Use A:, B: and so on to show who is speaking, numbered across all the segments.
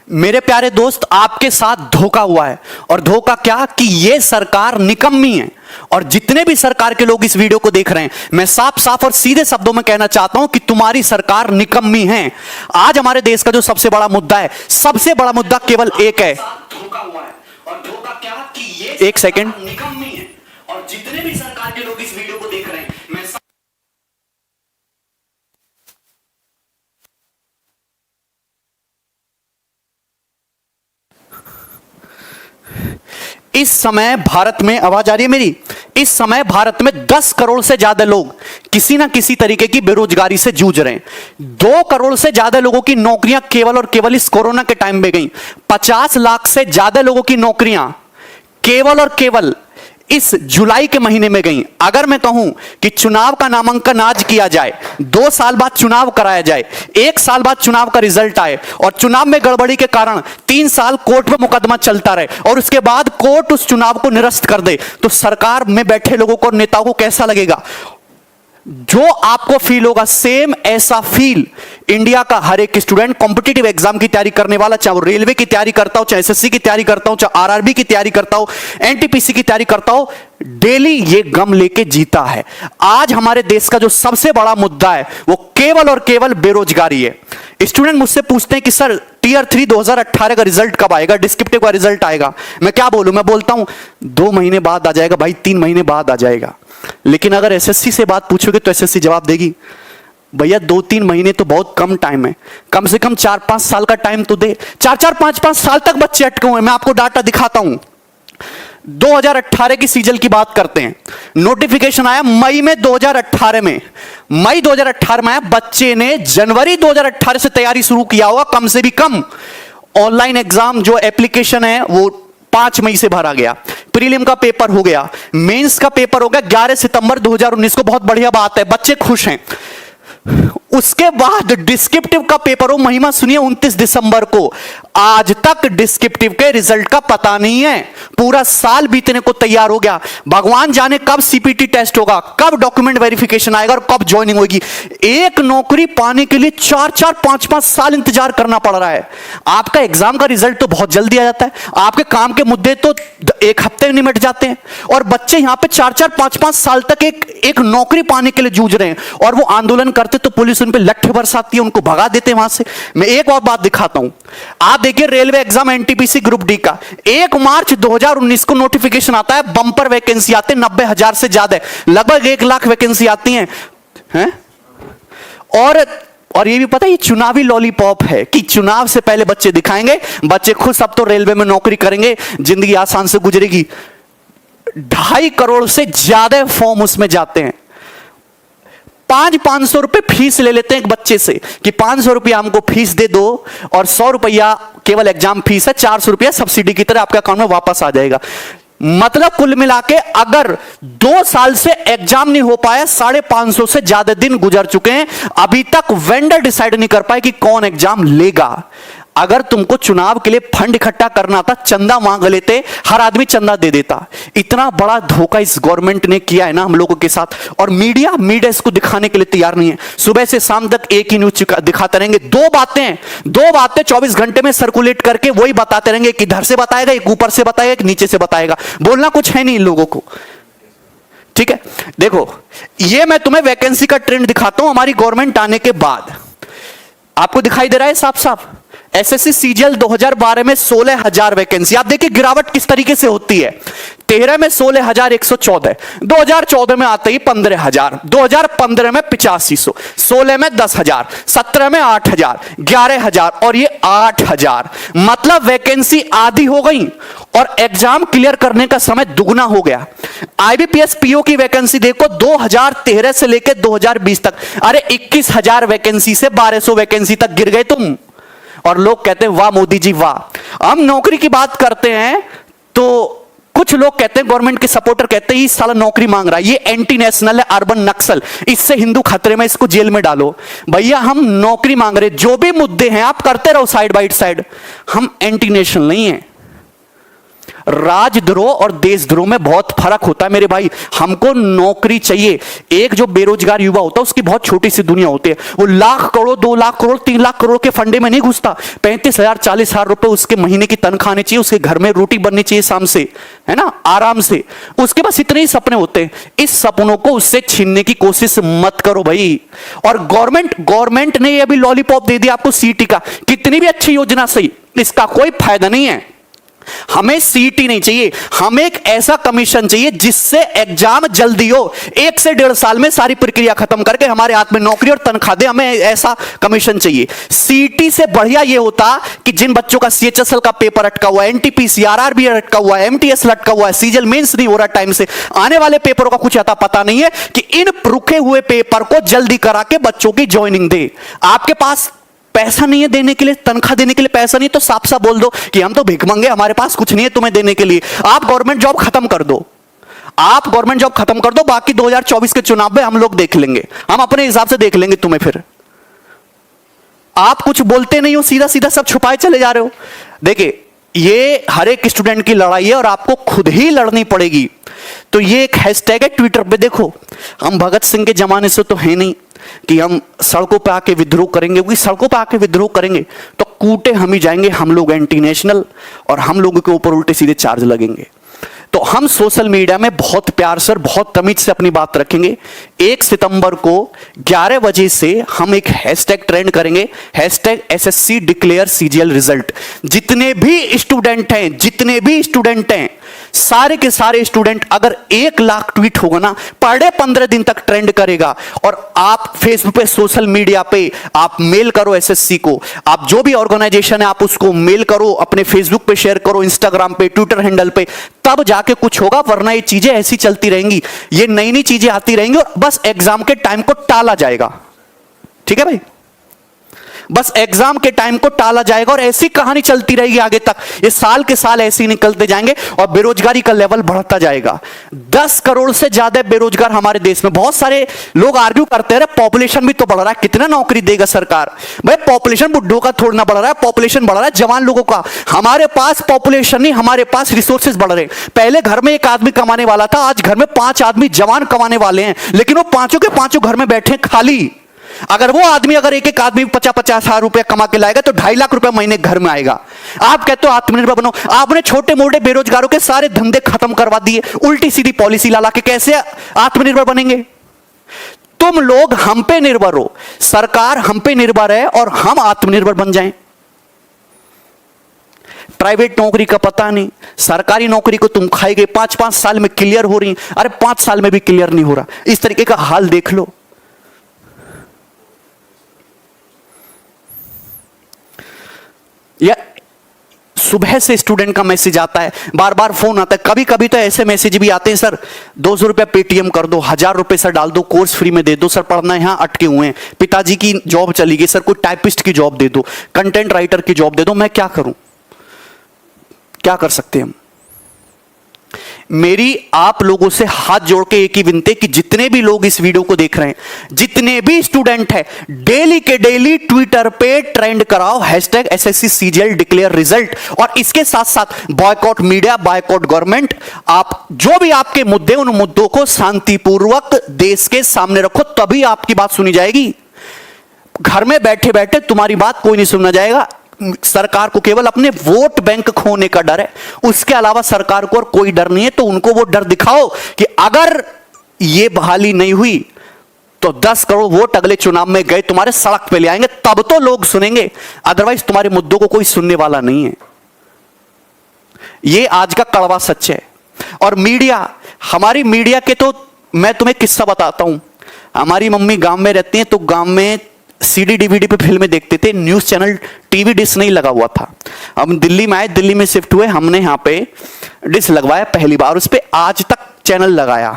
A: मेरे प्यारे दोस्त, आपके साथ धोखा हुआ है। और धोखा क्या कि यह सरकार निकम्मी है। और जितने भी सरकार के लोग इस वीडियो को देख रहे हैं, मैं साफ साफ और सीधे शब्दों में कहना चाहता हूं कि तुम्हारी सरकार निकम्मी है। आज हमारे देश का जो सबसे बड़ा मुद्दा है, सबसे बड़ा मुद्दा केवल एक है। धोखा हुआ है। और धोखा क्या कि ये एक सेकेंड निकम्मी है। और जितने भी सरकार के लोग इस वीडियो को देख रहे हैं, मैं इस समय भारत में, आवाज आ रही है मेरी? इस समय भारत में 10 करोड़ से ज्यादा लोग किसी ना किसी तरीके की बेरोजगारी से जूझ रहे हैं। 2 करोड़ से ज्यादा लोगों की नौकरियां केवल और केवल इस कोरोना के टाइम में गई। 50 लाख से ज्यादा लोगों की नौकरियां केवल और केवल इस जुलाई के महीने में गई। अगर मैं कहूं कि चुनाव का नामांकन आज किया जाए, 2 साल बाद चुनाव कराया जाए, 1 साल बाद चुनाव का रिजल्ट आए और चुनाव में गड़बड़ी के कारण 3 साल कोर्ट में मुकदमा चलता रहे और उसके बाद कोर्ट उस चुनाव को निरस्त कर दे, तो सरकार में बैठे लोगों को और नेताओं को कैसा लगेगा? जो आपको फील होगा, सेम ऐसा फील इंडिया का हर एक स्टूडेंट, कॉम्पिटिटिव एग्जाम की तैयारी करने वाला, चाहे वो रेलवे की तैयारी करता हो, चाहे एसएससी की तैयारी करता हो, चाहे आरआरबी की तैयारी करता हो, एनटीपीसी की तैयारी करता हो, डेली ये गम लेके जीता है। आज हमारे देश का जो सबसे बड़ा मुद्दा है वो केवल और केवल बेरोजगारी है। स्टूडेंट मुझसे पूछते हैं कि सर टियर 3 2018 का रिजल्ट कब आएगा, डिस्क्रिप्टिव का रिजल्ट आएगा? मैं क्या बोलूं? मैं बोलता हूं 2 महीने बाद आ जाएगा भाई, 3 महीने बाद आ जाएगा। लेकिन अगर एसएससी से बात पूछोगे तो एसएससी जवाब देगी, भैया 2-3 महीने तो बहुत कम टाइम है, कम से कम 4-5 साल का टाइम तो दे। 4-4 5-5 साल तक बच्चे अटके हुए हैं। मैं आपको डाटा दिखाता हूं। 2018 की सीजन की बात करते हैं। नोटिफिकेशन आया मई में 2018 में, मई 2018 में आया। बच्चे ने जनवरी 2018 से तैयारी शुरू किया होगा कम से भी कम। ऑनलाइन एग्जाम जो एप्लीकेशन है वो 5 मई से भरा गया। प्रीलिम का पेपर हो गया, मेंस का पेपर हो गया 11 सितंबर 2019 को। बहुत बढ़िया बात है, बच्चे खुश हैं। उसके बाद डिस्क्रिप्टिव का पेपर हो, महिमा सुनिए, 29 दिसंबर को। आज तक डिस्क्रिप्टिव के रिजल्ट का पता नहीं है। पूरा साल बीतने को तैयार हो गया। भगवान जाने कब सीपीटी टेस्ट होगा, कब डॉक्यूमेंट वेरिफिकेशन आएगा और कब ज्वाइनिंग होगी। एक नौकरी पाने के लिए 4-4 5-5 साल इंतजार करना पड़ रहा है। आपका एग्जाम का रिजल्ट तो बहुत जल्दी आ जाता है, आपके काम के मुद्दे तो 1 हफ्ते में निमट जाते हैं, और बच्चे यहां पे 4-4 5-5 साल तक एक नौकरी पाने के लिए जूझ रहे हैं। और वो आंदोलन करते तो पुलिस उन पे लट्ठे बरसाती है, उनको भगा देते हैं वहां से। मैं एक और बात दिखाता हूं। आप देखिए railway exam NTPC group D का 1 मार्च 2019 को नोटिफिकेशन आता है। बंपर वैकेंसी आते हैं 90,000 से ज्यादा, लगभग 1 लाख वैकेंसी आती हैं। और ये भी पता है ये चुनावी लॉलीपॉप है कि चुनाव से पहले बच्चे दिखाएंगे, बच्चे खुश, अब तो रेलवे में नौकरी करेंगे, जिंदगी आसान से गुजरेगी। 2.5 करोड़ से ज्यादा फॉर्म उसमें जाते हैं। 500 रुपए फीस ले लेते हैं एक बच्चे से कि 500 रुपया हमको फीस दे दो और 100 रुपया केवल एग्जाम फीस है, 400 रुपया सब्सिडी की तरह आपके अकाउंट में वापस आ जाएगा। मतलब कुल मिला के अगर 2 साल से एग्जाम नहीं हो पाया, 550 से ज्यादा दिन गुजर चुके हैं, अभी तक वेंडर डिसाइड नहीं कर पाए कि कौन एग्जाम लेगा। अगर तुमको चुनाव के लिए फंड इकट्ठा करना था, चंदा मांग लेते, हर आदमी चंदा दे देता। इतना बड़ा धोखा इस गवर्नमेंट ने किया है ना हम लोगों के साथ। और मीडिया इसको दिखाने के लिए तैयार नहीं है। सुबह से शाम तक एक ही न्यूज दिखाते रहेंगे। 2 बातें 24 घंटे में सर्कुलेट करके वही बताते रहेंगे। एक इधर से बताएगा, एक ऊपर से बताएगा, एक नीचे से बताएगा। बोलना कुछ है नहीं इन लोगों को। ठीक है, देखो ये मैं तुम्हें वैकेंसी का ट्रेंड दिखाता हूं हमारी गवर्नमेंट आने के बाद। आपको दिखाई दे रहा है साफ साफ। एसएससी सीजीएल 2012 में 16,000 वैकेंसी। आप देखिए गिरावट किस तरीके से होती है। 13 में 16,114, 2014 में आते ही 15,000, 2015 में 8500, 16 में 10,000, 17 में 8,000, 11,000 और ये 8,000। मतलब वैकेंसी आधी हो गई और एग्जाम क्लियर करने का समय दुगना हो गया। आईबीपीएस पीओ की वैकेंसी देखो 2013 से लेकर 2020 तक, अरे 21,000 वैकेंसी से 1200 वैकेंसी तक गिर गए तुम। और लोग कहते हैं वाह मोदी जी वाह। हम नौकरी की बात करते हैं तो कुछ लोग कहते हैं, गवर्नमेंट के सपोर्टर कहते हैं ये साला नौकरी मांग रहा है, ये एंटी नेशनल है, अर्बन नक्सल, इससे हिंदू खतरे में, इसको जेल में डालो। भैया हम नौकरी मांग रहे, जो भी मुद्दे हैं आप करते रहो साइड बाई साइड, हम एंटी नेशनल नहीं है। राजद्रोह और देशद्रोह में बहुत फर्क होता है मेरे भाई। हमको नौकरी चाहिए। एक जो बेरोजगार युवा होता है उसकी बहुत छोटी सी दुनिया होती है। वो लाख करोड़, 2 लाख करोड़, 3 लाख करोड़ के फंडे में नहीं घुसता। 35,000 40,000 रुपए उसके महीने की तनख्वाह आनी चाहिए, उसके घर में रोटी बननी चाहिए शाम से, है ना, आराम से। उसके पास इतने ही सपने होते हैं। इस सपनों को उससे छीनने की कोशिश मत करो भाई। और गवर्नमेंट ने अभी लॉलीपॉप दे दिया आपको सीटी का, कितनी भी अच्छी योजना सही, इसका कोई फायदा नहीं है। हमें सीटी नहीं चाहिए, हमें एक ऐसा कमीशन चाहिए जिससे एग्जाम जल्दी हो, 1 से 1.5 साल में सारी प्रक्रिया खत्म करके हमारे हाथ में नौकरी और तनख्वाह दे। हमें ऐसा कमीशन चाहिए। सीटी से बढ़िया यह होता कि जिन बच्चों का सीएचएसएल का पेपर अटका हुआ है, एनटीपीसी आरआरबी अटका हुआ है, एमटीएस लटका हुआ है, सीजीएल मेंस नहीं हो रहा टाइम से, आने वाले पेपरों का कुछ अता पता नहीं है, कि इन रुके हुए पेपर को जल्दी करा के बच्चों की ज्वाइनिंग दे। आपके पास पैसा नहीं है देने के लिए, तनख्वाह देने के लिए पैसा नहीं, तो साफ साफ बोल दो कि हम तो भिख मंगे, हमारे पास कुछ नहीं है तुम्हें देने के लिए। आप गवर्नमेंट जॉब खत्म कर दो, आप गवर्नमेंट जॉब खत्म कर दो, बाकी 2024 के चुनाव में हम लोग देख लेंगे, हम अपने हिसाब से देख लेंगे तुम्हें। फिर आप कुछ बोलते नहीं हो, सीधा सीधा सब छुपाए चले जा रहे हो। देखिए, ये हर एक स्टूडेंट की लड़ाई है और आपको खुद ही लड़नी पड़ेगी। तो ये एक हैशटैग है ट्विटर पे, देखो, हम भगत सिंह के जमाने से तो है नहीं कि हम सड़कों पे आके विद्रोह करेंगे, क्योंकि सड़कों पे आके विद्रोह करेंगे तो कूटे हम ही जाएंगे, हम लोग एंटी नेशनल, और हम लोगों के ऊपर उल्टे सीधे चार्ज लगेंगे। तो हम सोशल मीडिया में बहुत प्यार से और बहुत तमीज से अपनी बात रखेंगे। 1 सितंबर को 11 बजे से हम एक हैशटैग ट्रेंड करेंगे, hashtag SSC declare CGL result. जितने भी स्टूडेंट हैं, सारे के सारे स्टूडेंट, अगर 1 लाख ट्वीट होगा ना, पर डे 15 दिन तक ट्रेंड करेगा। और आप फेसबुक पे, सोशल मीडिया पे आप मेल करो SSC को, आप जो भी ऑर्गेनाइजेशन है आप उसको मेल करो, अपने फेसबुक पे शेयर करो, इंस्टाग्राम पे, ट्विटर हैंडल पे, तब जाके कुछ होगा। वरना ये चीजें ऐसी चलती रहेंगी, ये नई नई चीजें आती रहेंगी और बस एग्जाम के टाइम को टाला जाएगा। ठीक है भाई, बस एग्जाम के टाइम को टाला जाएगा और ऐसी कहानी चलती रहेगी आगे तक। ये साल के साल ऐसे ही निकलते जाएंगे और बेरोजगारी का लेवल बढ़ता जाएगा। 10 करोड़ से ज्यादा बेरोजगार हमारे देश में। बहुत सारे लोग आर्ग्यू करते हैं, पॉपुलेशन भी तो बढ़ रहा है, कितना नौकरी देगा सरकार? भाई पॉपुलेशन बुड्ढों का थोड़ा ना बढ़ रहा है, पॉपुलेशन बढ़ रहा है जवान लोगों का। हमारे पास पॉपुलेशन नहीं, हमारे पास रिसोर्सेज बढ़ रहे हैं। पहले घर में 1 आदमी कमाने वाला था, आज घर में 5 आदमी जवान कमाने वाले हैं, लेकिन वो पांचों के पांचों घर में बैठे खाली। अगर वो आदमी, अगर एक आदमी 50-50 हजार रुपया कमा के लाएगा तो 2.5 लाख रुपया महीने घर में आएगा। आप कहते हो आत्मनिर्भर बनो, आपने छोटे मोटे बेरोजगारों के सारे धंधे खत्म करवा दिए, उल्टी सीधी पॉलिसी ला के। कैसे आत्मनिर्भर बनेंगे? तुम लोग हम पे निर्भर हो, सरकार हम पे निर्भर है और हम आत्मनिर्भर बन जाएं। प्राइवेट नौकरी का पता नहीं, सरकारी नौकरी को तुम खाई गए, 5-5 साल में क्लियर हो रही, अरे 5 साल में भी क्लियर नहीं हो रहा। इस तरीके का हाल देख लो। या सुबह से स्टूडेंट का मैसेज आता है, बार बार फोन आता है, कभी कभी तो ऐसे मैसेज भी आते हैं, सर 200 रुपया पेटीएम कर दो, 1000 रुपये सर डाल दो, कोर्स फ्री में दे दो, सर पढ़ना यहां अटके हुए हैं, पिताजी की जॉब चली गई, सर कोई टाइपिस्ट की जॉब दे दो, कंटेंट राइटर की जॉब दे दो। मैं क्या करूं? क्या कर सकते हैं हम? मेरी आप लोगों से हाथ जोड़ के एक ही विनती है कि जितने भी लोग इस वीडियो को देख रहे हैं, जितने भी स्टूडेंट हैं, डेली के डेली ट्विटर पे ट्रेंड कराओ hashtag SSC CGL declare result. और इसके साथ साथ बॉयकॉट मीडिया, बॉयकॉट गवर्नमेंट। आप जो भी आपके मुद्दे, उन मुद्दों को शांतिपूर्वक देश के सामने रखो, तभी आपकी बात सुनी जाएगी। घर में बैठे बैठे तुम्हारी बात कोई नहीं सुनना जाएगा। सरकार को केवल अपने वोट बैंक खोने का डर है, उसके अलावा सरकार को और कोई डर नहीं है। तो उनको वो डर दिखाओ कि अगर ये बहाली नहीं हुई तो 10 करोड़ वोट अगले चुनाव में गए तुम्हारे सड़क पे ले आएंगे, तब तो लोग सुनेंगे, अदरवाइज तुम्हारे मुद्दों को कोई सुनने वाला नहीं है। ये आज का कड़वा सच है। और मीडिया, हमारी मीडिया के तो मैं तुम्हें किस्सा बताता हूं। हमारी मम्मी गांव में रहती है, तो गांव में CD DVD पे फिल्में देखते थे, न्यूज चैनल टीवी डिश नहीं लगा हुआ था। हम दिल्ली में आए, दिल्ली में शिफ्ट हुए, हमने यहाँ पे डिश लगवाया पहली बार, उस पे आज तक चैनल लगाया।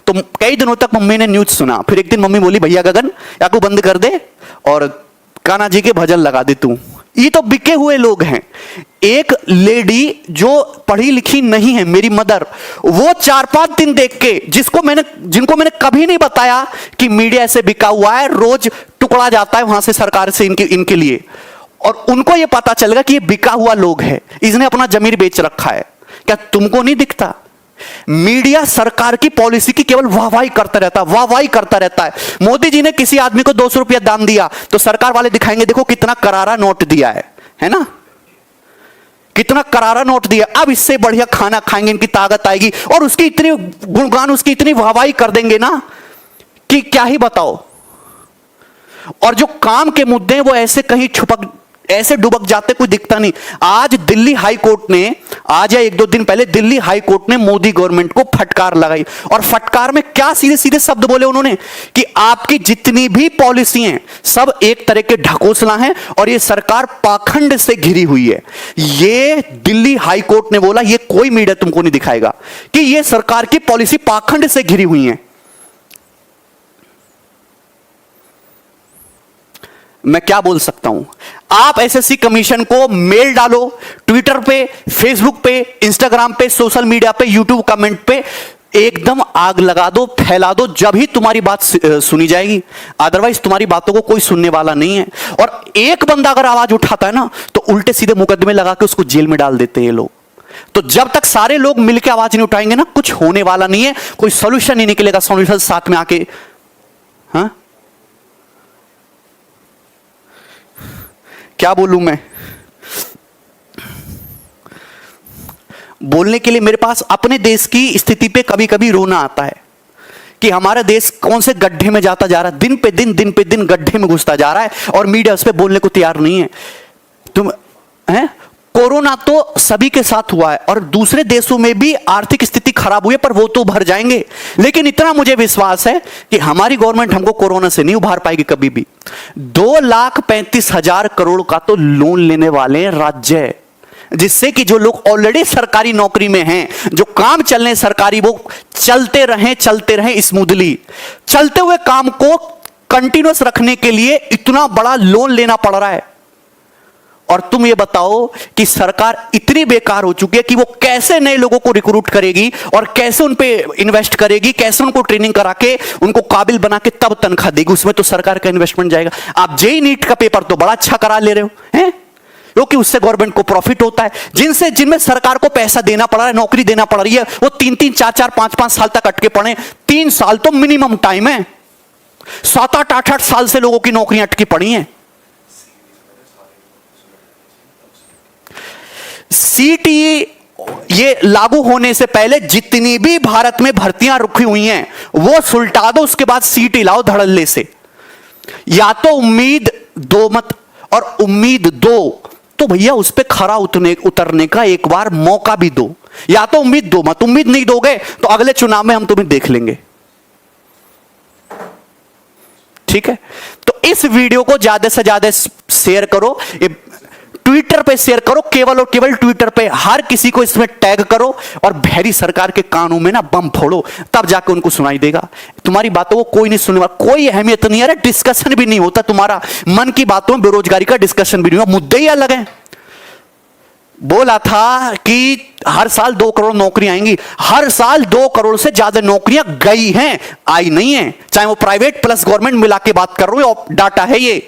A: तो कई दिनों तक मम्मी ने न्यूज सुना। फिर एक दिन मम्मी बोली, भैया गगन या को बंद कर दे और कान्हा जी के भजन लगा दे तू। ये तो बिके हुए लोग हैं। एक लेडी जो पढ़ी लिखी नहीं है, मेरी मदर, वो 4-5 दिन देख के, जिनको मैंने कभी नहीं बताया कि मीडिया ऐसे बिका हुआ है, रोज टुकड़ा जाता है वहां से सरकार से इनके लिए, और उनको ये पता चलेगा कि ये बिका हुआ लोग है, इसने अपना जमीर बेच रखा है, क्या तुमको नहीं दिखता? मीडिया सरकार की पॉलिसी की केवल वाहवाही करता रहता है, वाहवाही करता रहता है। मोदी जी ने किसी आदमी को 200 रुपया दान दिया तो सरकार वाले दिखाएंगे देखो कितना करारा नोट दिया है ना, कितना करारा नोट दिया, अब इससे बढ़िया खाना खाएंगे, इनकी ताकत आएगी, और उसकी इतनी गुणगान, उसकी इतनी वाहवाही कर देंगे ना कि क्या ही बताओ। और जो काम के मुद्दे हैं वो ऐसे कहीं ऐसे डुबक जाते कोई दिखता नहीं। आज दिल्ली हाई कोर्ट ने, आज या एक दो दिन पहले दिल्ली हाई कोर्ट ने मोदी गवर्नमेंट को फटकार लगाई, और फटकार में क्या सीधे सीधे शब्द बोले उन्होंने कि आपकी जितनी भी पॉलिसी हैं सब एक तरह के ढकोसला हैं और ये सरकार पाखंड से घिरी हुई है। ये दिल्ली हाई कोर्ट ने बोला, ये कोई मीडिया तुमको नहीं दिखाएगा कि ये सरकार की पॉलिसी पाखंड से घिरी हुई है। मैं क्या बोल सकता हूं? आप एसएससी कमीशन को मेल डालो, ट्विटर पे, फेसबुक पे, इंस्टाग्राम पे, सोशल मीडिया पे, यूट्यूब कमेंट पे एकदम आग लगा दो, फैला दो, जब ही तुम्हारी बात सुनी जाएगी, अदरवाइज तुम्हारी बातों को कोई सुनने वाला नहीं है। और एक बंदा अगर आवाज उठाता है ना तो उल्टे सीधे मुकदमे लगा के उसको जेल में डाल देते हैं ये लोग। तो जब तक सारे लोग मिलकर आवाज नहीं उठाएंगे ना, कुछ होने वाला नहीं है, कोई सोल्यूशन नहीं निकलेगा। सोल्यूशन साथ में आके, हाँ क्या बोलूं मैं? बोलने के लिए मेरे पास अपने देश की स्थिति पे कभी कभी रोना आता है कि हमारा देश कौन से गड्ढे में जाता जा रहा है, दिन पे दिन गड्ढे में घुसता जा रहा है और मीडिया उस पर बोलने को तैयार नहीं है। तुम हैं, कोरोना तो सभी के साथ हुआ है और दूसरे देशों में भी आर्थिक स्थिति खराब हुई है, पर वो तो भर जाएंगे। लेकिन इतना मुझे विश्वास है कि हमारी गवर्नमेंट हमको कोरोना से नहीं उभार पाएगी कभी भी। 2,35,000 करोड़ का तो लोन लेने वाले राज्य, जिससे कि जो लोग ऑलरेडी सरकारी नौकरी में हैं, जो काम चल रहे सरकारी, वो चलते रहें स्मूथली। चलते हुए काम को कंटिन्यूअस रखने के लिए इतना बड़ा लोन लेना पड़ रहा है। और तुम ये बताओ कि सरकार इतनी बेकार हो चुकी है कि वो कैसे नए लोगों को रिक्रूट करेगी और कैसे उन पे इन्वेस्ट करेगी, कैसे उनको ट्रेनिंग करा के उनको काबिल बना के तब तनख्वाह देगी। उसमें तो सरकार का इन्वेस्टमेंट जाएगा। आप जेईई नीट का पेपर तो बड़ा अच्छा करा ले रहे हो हैं, क्योंकि उससे गवर्नमेंट को प्रॉफिट होता है। जिनमें सरकार को पैसा देना पड़ रहा है, नौकरी देना पड़ रही है, वो 3-3, 4-4, 5-5 साल तक अटके पड़े। 3 साल तो मिनिमम टाइम है, 7-8, 8-8 साल से लोगों की नौकरियां अटकी पड़ी हैं। सीटीई ये लागू होने से पहले जितनी भी भारत में भर्तियां रुकी हुई हैं वो सुलटा दो, उसके बाद सीटी लाओ धड़ल्ले से। या तो उम्मीद दो मत, और उम्मीद दो तो भैया उस पर खरा उतरने का एक बार मौका भी दो। या तो उम्मीद दो मत, उम्मीद नहीं दोगे तो अगले चुनाव में हम तुम्हें देख लेंगे। ठीक है, तो इस वीडियो को ज्यादा से ज्यादा शेयर करो, ट्विटर पे शेयर करो, केवल और केवल ट्विटर पे हर किसी को इसमें टैग करो और भैरी सरकार के कानों में ना बम फोड़ो, तब जाके उनको सुनाई देगा। तुम्हारी बातों को कोई नहीं सुनने वाला, कोई अहमियत नहीं है, डिस्कशन भी नहीं होता तुम्हारा। मन की बातों में बेरोजगारी का डिस्कशन भी नहीं हुआ, मुद्दे ही अलग हैं। बोला था कि हर साल 2 करोड़ नौकरियां आएंगी, हर साल 2 करोड़ से ज्यादा नौकरियां गई हैं, आई नहीं है। चाहे वो प्राइवेट प्लस गवर्नमेंट मिला के बात कर रहा हूं, डाटा है ये।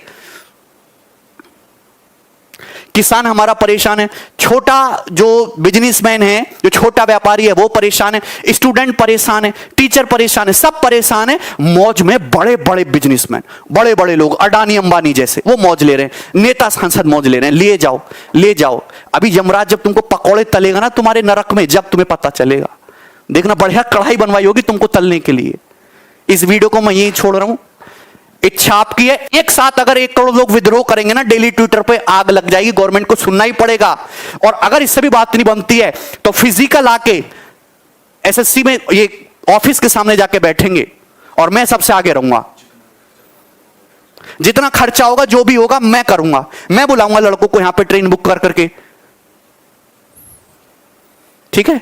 A: किसान हमारा परेशान है, छोटा जो बिजनेसमैन है, जो छोटा व्यापारी है वो परेशान है, स्टूडेंट परेशान है, टीचर परेशान है, सब परेशान है। मौज में बड़े बड़े बिजनेसमैन, बड़े बड़े लोग, अडानी अंबानी जैसे, वो मौज ले रहे हैं, नेता सांसद मौज ले रहे हैं। ले जाओ, ले जाओ। अभी यमराज जब तुमको पकौड़े तलेगा ना तुम्हारे नरक में, जब तुम्हें पता चलेगा, देखना बढ़िया कढ़ाई बनवाई होगी तुमको तलने के लिए। इस वीडियो को मैं यही छोड़ रहा हूं, इच्छा आपकी है। एक साथ अगर 1 करोड़ लोग विद्रोह करेंगे ना, डेली ट्विटर पे आग लग जाएगी, गवर्नमेंट को सुनना ही पड़ेगा। और अगर इससे भी बात नहीं बनती है तो फिजिकल आके एसएससी में ये ऑफिस के सामने जाके बैठेंगे और मैं सबसे आगे रहूंगा। जितना खर्चा होगा, जो भी होगा, मैं करूंगा। मैं बुलाऊंगा लड़कों को यहां पे ट्रेन बुक कर करके। ठीक है।